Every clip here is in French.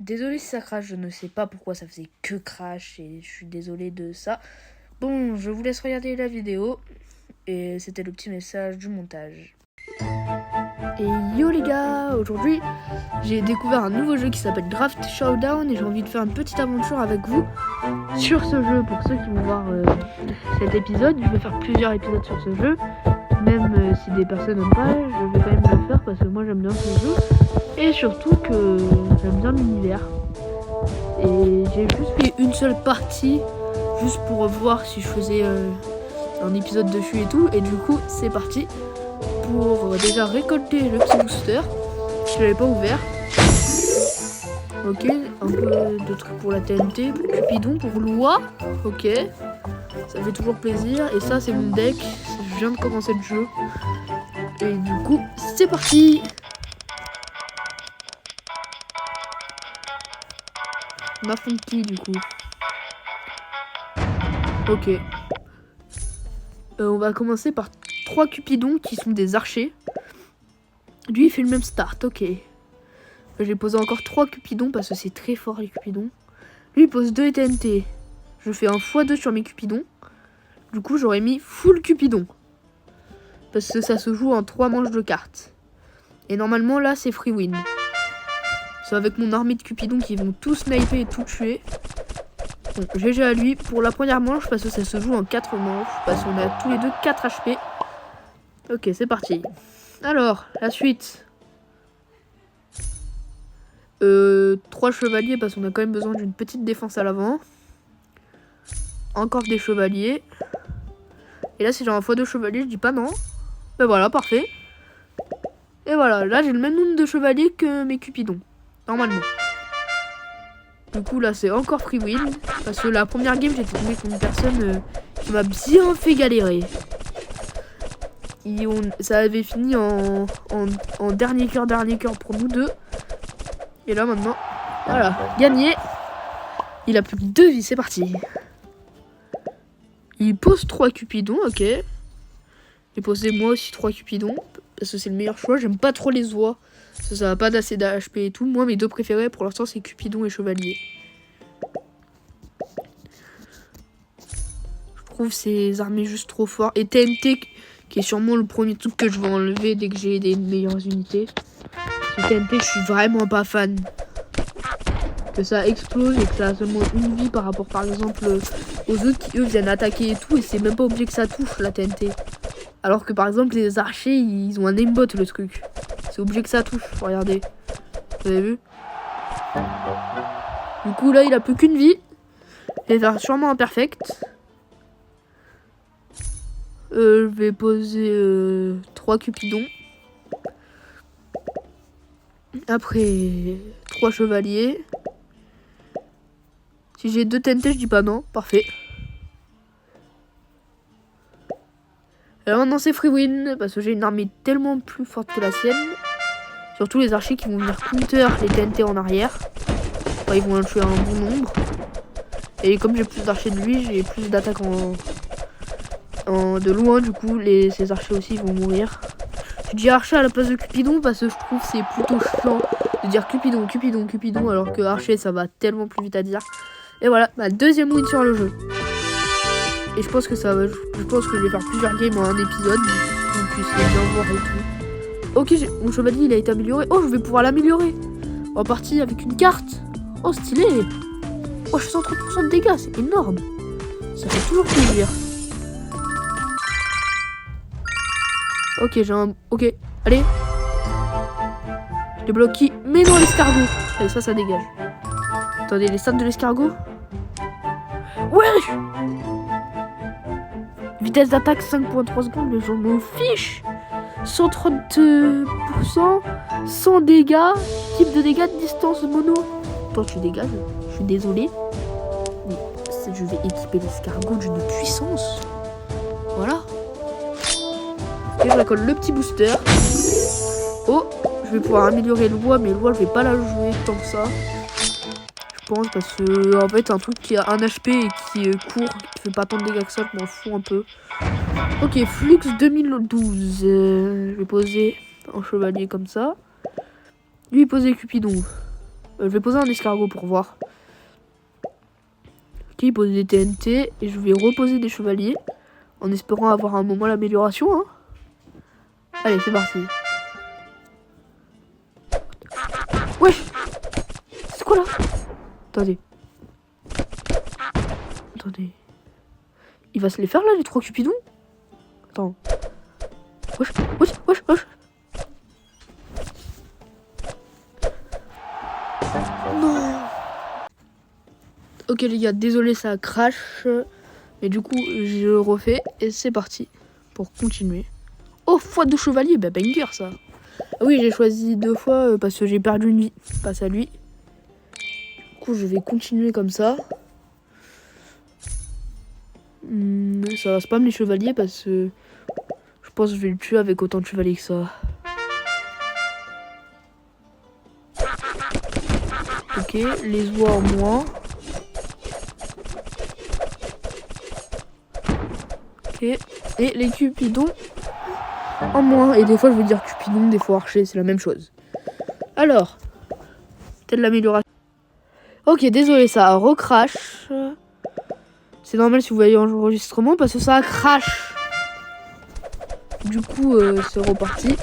Désolé si ça crache, je ne sais pas pourquoi ça faisait que crash et je suis désolé de ça. Bon, je vous laisse regarder la vidéo et c'était le petit message du montage. Et yo les gars, aujourd'hui j'ai découvert un nouveau jeu qui s'appelle Draft Showdown et j'ai envie de faire une petite aventure avec vous sur ce jeu. Pour ceux qui vont voir cet épisode, je vais faire plusieurs épisodes sur ce jeu. Même si des personnes n'aiment pas, je vais quand même le faire parce que moi j'aime bien ce jeu. Et surtout que j'aime bien l'univers. Et j'ai juste fait une seule partie, juste pour voir si je faisais un épisode dessus et tout. Et du coup, c'est parti pour déjà récolter le petit booster. Je l'avais pas ouvert. Ok, un peu de trucs pour la TNT, pour Cupidon, pour Loi. Ok, ça fait toujours plaisir. Et ça, c'est mon deck. Je viens de commencer le jeu. Et du coup, c'est parti. Ma funky du coup. Ok. On va commencer par 3 Cupidons qui sont des archers. Lui il fait le même start, ok. J'ai posé encore 3 Cupidons parce que c'est très fort les Cupidons. Lui il pose 2 TNT. Je fais un x2 sur mes Cupidons. Du coup j'aurais mis full Cupidon. Parce que ça se joue en 3 manches de cartes. Et normalement là c'est free win. C'est avec mon armée de Cupidons qui vont tout sniper et tout tuer. Bon, GG à lui pour la première manche parce que ça se joue en 4 manches. Parce qu'on a tous les deux 4 HP. Ok, c'est parti. Alors, la suite. 3 chevaliers parce qu'on a quand même besoin d'une petite défense à l'avant. Encore des chevaliers. Et là, si j'ai un x2 chevaliers, je dis pas non. Ben voilà, parfait. Et voilà, là j'ai le même nombre de chevaliers que mes Cupidons. Normalement. Du coup là c'est encore free win. Parce que la première game j'étais tombé contre une personne qui m'a bien fait galérer. Ça avait fini en dernier cœur pour nous deux. Et là maintenant, voilà, gagné. Il a plus que 2 vies, c'est parti. Il pose 3 Cupidons, ok. J'ai posé moi aussi 3 Cupidons. Parce que c'est le meilleur choix, j'aime pas trop les oies. Ça n'a pas d'assez d'HP et tout. Moi, mes 2 préférés pour l'instant, c'est Cupidon et Chevalier. Je trouve ces armées juste trop fortes. Et TNT, qui est sûrement le premier truc que je vais enlever dès que j'ai des meilleures unités. Parce que TNT, je suis vraiment pas fan. Que ça explose et que ça a seulement une vie par rapport, par exemple, aux autres qui, eux, viennent attaquer et tout. Et c'est même pas obligé que ça touche, la TNT. Alors que, par exemple, les archers, ils ont un aimbot, le truc. C'est obligé que ça touche, regardez. Vous avez vu? Du coup, là, il a plus qu'une vie. Il va faire sûrement un perfect. Je vais poser 3 Cupidons. Après, 3 chevaliers. Si j'ai 2 TNT, je dis pas non. Parfait. Alors maintenant, c'est free win. Parce que j'ai une armée tellement plus forte que la sienne. Surtout les archers qui vont venir counter les TNT en arrière. Enfin, ils vont en tuer un bon nombre. Et comme j'ai plus d'archers de lui, j'ai plus d'attaques de loin. Du coup, ces archers aussi vont mourir. Je dis archer à la place de Cupidon parce que je trouve que c'est plutôt chiant de dire Cupidon, Cupidon, Cupidon. Alors que archer, ça va tellement plus vite à dire. Et voilà, ma deuxième win sur le jeu. Et je pense que je vais faire plusieurs games en un épisode. Donc vous puissiez bien voir et tout. Ok, mon chevalier il a été amélioré. Oh, je vais pouvoir l'améliorer. En partie avec une carte. Oh, stylé. Oh, je fais 130% de dégâts, c'est énorme. Ça fait toujours plaisir. Ok, Ok, allez. Je débloque qui? Mais non, l'escargot. Allez, ça dégage. Attendez, les stats de l'escargot. Wesh. Vitesse d'attaque 5.3 secondes, les gens m'en fichent. 130%, 100 dégâts, type de dégâts de distance mono. Toi tu dégages, je suis désolé. Mais je vais équiper l'escargot d'une puissance. Voilà. Et je récolte le petit booster. Oh, je vais pouvoir améliorer le bois, mais le bois je vais pas la jouer tant que ça. Je pense parce que en fait un truc qui a un HP et qui est court, qui fait pas tant de dégâts que ça, je m'en fous un peu. Ok, Flux 2012. Je vais poser un chevalier comme ça. Lui, poser Cupidon. Je vais poser un escargot pour voir. Ok, il pose des TNT et je vais reposer des chevaliers en espérant avoir un moment l'amélioration. Hein. Allez, c'est parti. Wesh! C'est quoi là? Attendez. Attendez. Il va se les faire là, les 3 cupidons? Attends. Wesh, wesh, wesh, wesh. Non. Ok les gars, désolé ça crash. Mais du coup, je refais et c'est parti pour continuer. Oh, fois 2 chevaliers, bah banger ça. Ah oui, j'ai choisi 2 fois parce que j'ai perdu une vie face à lui. Du coup, je vais continuer comme ça. Ça va spam les chevaliers parce que je pense que je vais le tuer avec autant de chevaliers que ça. Ok, les oies en moins. Ok, et les cupidons en moins. Et des fois je veux dire cupidon, des fois archer, c'est la même chose. Alors, telle l'amélioration. Ok, désolé, ça recrache. C'est normal si vous voyez l'enregistrement parce que ça crash. Du coup, c'est reparti.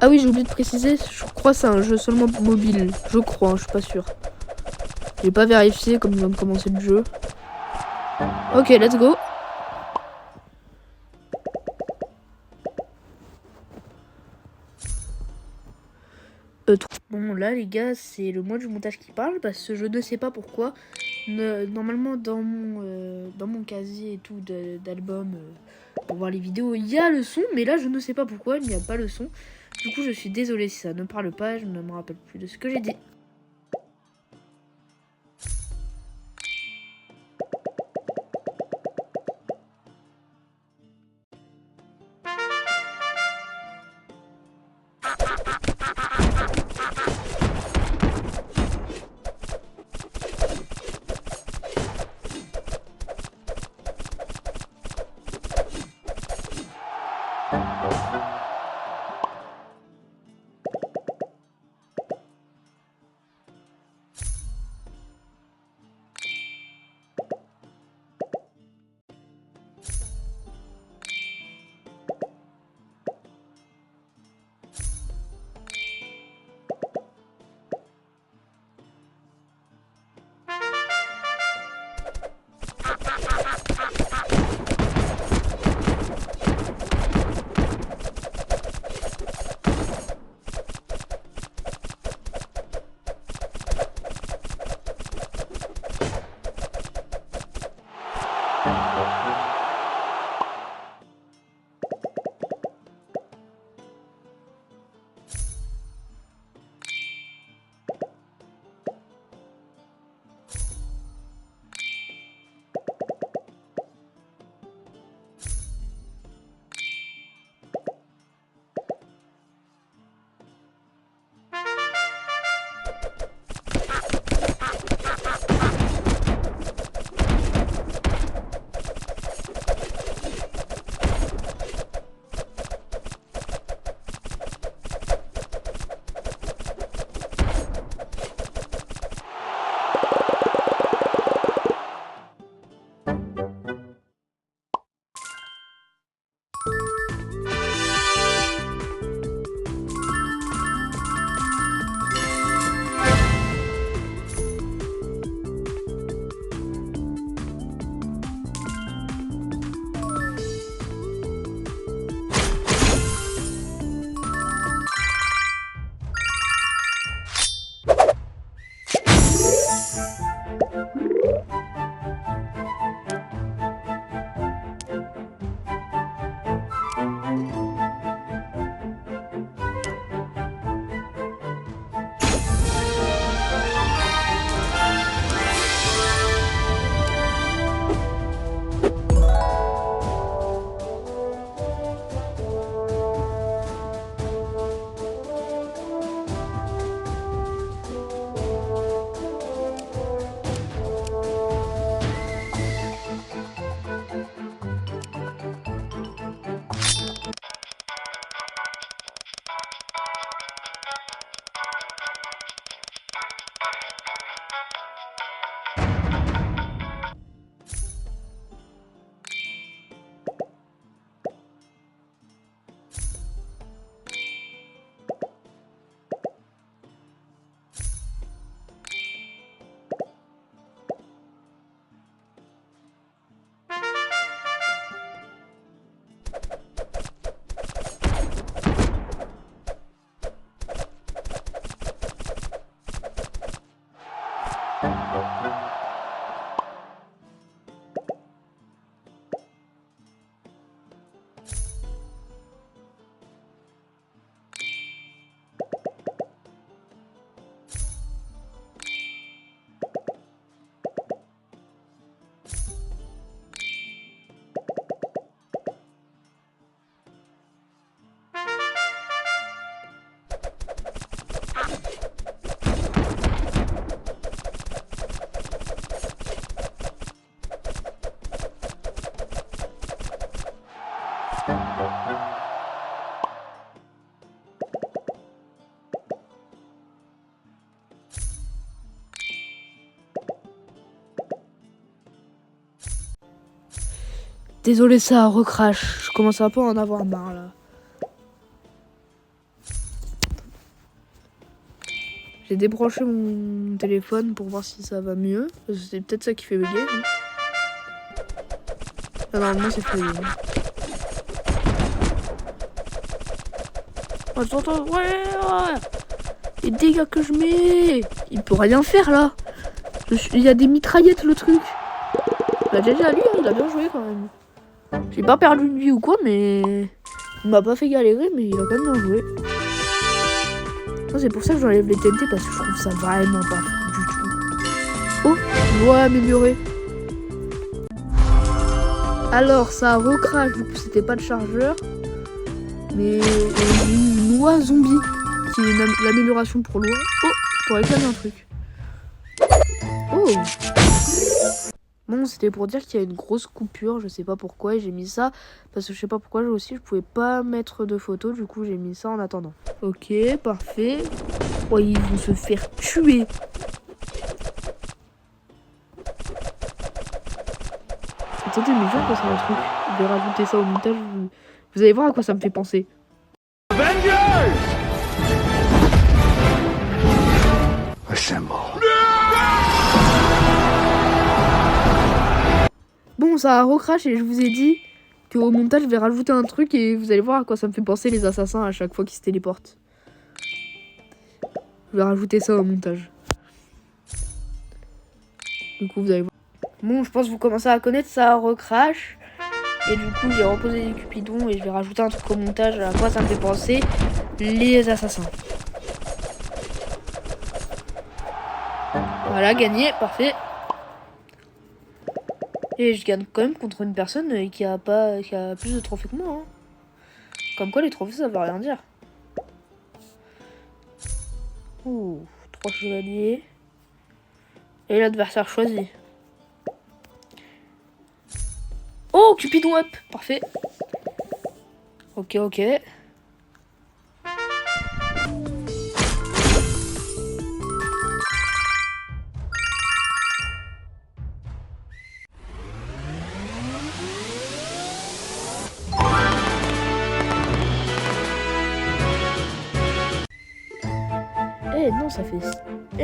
Ah oui, j'ai oublié de préciser, je crois que c'est un jeu seulement mobile. Je crois, je suis pas sûr. J'ai pas vérifié comme je viens de commencer le jeu. Ok, let's go. Bon là les gars, c'est le mois du montage qui parle parce que je ne sais pas pourquoi. Normalement dans mon casier et tout d'album pour voir les vidéos, il y a le son, mais là je ne sais pas pourquoi il n'y a pas le son. Du coup je suis désolée si ça ne parle pas, je ne me rappelle plus de ce que j'ai dit. Désolé, ça recrache. Je commence un peu à en avoir marre là. J'ai débranché mon téléphone pour voir si ça va mieux. C'est peut-être ça qui fait bugger. Ah, normalement c'est fluide. Oh, j'entends, ouais. Les dégâts que je mets. Il peut rien faire là. Il y a des mitraillettes le truc. Bah déjà lui, il a bien joué quand même. J'ai pas perdu une vie ou quoi, mais il m'a pas fait galérer, mais il a quand même bien joué. C'est pour ça que j'enlève les TNT parce que je trouve ça vraiment pas fou du tout. Oh, voie améliorée. Alors ça recrache, du coup c'était pas de chargeur, mais une oie zombie qui est l'amélioration pour l'oie. Oh, je pourrais réclamer un truc. Oh. Bon, c'était pour dire qu'il y a une grosse coupure, je sais pas pourquoi, et j'ai mis ça parce que je sais pas pourquoi, je pouvais pas mettre de photos, du coup j'ai mis ça en attendant. Ok, parfait. Oh, ils vont se faire tuer. Attendez, mais je vois quoi ça le truc. Je vais rajouter ça au montage, vous allez voir à quoi ça me fait penser. Avengers! Assemble. Bon, ça a recrash et je vous ai dit qu'au montage, je vais rajouter un truc et vous allez voir à quoi ça me fait penser les assassins à chaque fois qu'ils se téléportent. Je vais rajouter ça au montage. Du coup, vous allez voir. Bon, je pense que vous commencez à connaître, ça recrash. Et du coup, j'ai reposé les cupidons et je vais rajouter un truc au montage à quoi ça me fait penser les assassins. Voilà, gagné, parfait. Et je gagne quand même contre une personne qui a plus de trophées que moi. Hein. Comme quoi les trophées ça veut rien dire. Ouh, 3 chevaliers. Et l'adversaire choisi. Oh, Cupidon up, parfait. Ok.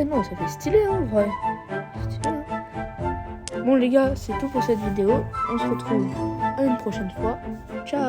Non, ça fait stylé en vrai. Stylé, hein. Bon les gars, c'est tout pour cette vidéo. On se retrouve à une prochaine fois. Ciao.